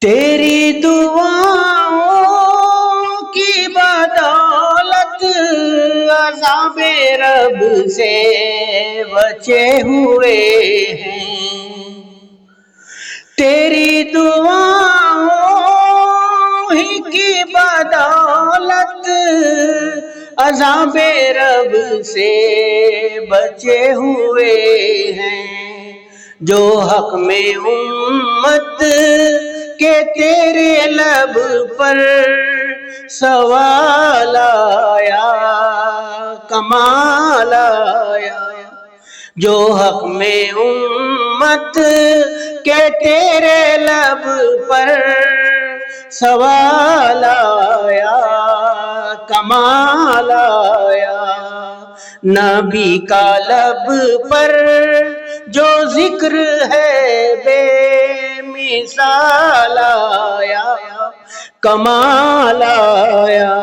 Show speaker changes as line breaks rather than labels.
تیری دعاؤں کی بدولت عذاب رب سے بچے ہوئے ہیں، تیری دعاؤں ہی کی بدولت عذاب رب سے بچے ہوئے ہیں۔ جو حق میں امت کہ تیرے لب پر سوال آیا، کمال آیا، جو حق میں امت کہ تیرے لب پر سوال آیا، کمال آیا۔ نبی کا لب پر جو ذکر ہے بے مثال آیا، کمال آیا۔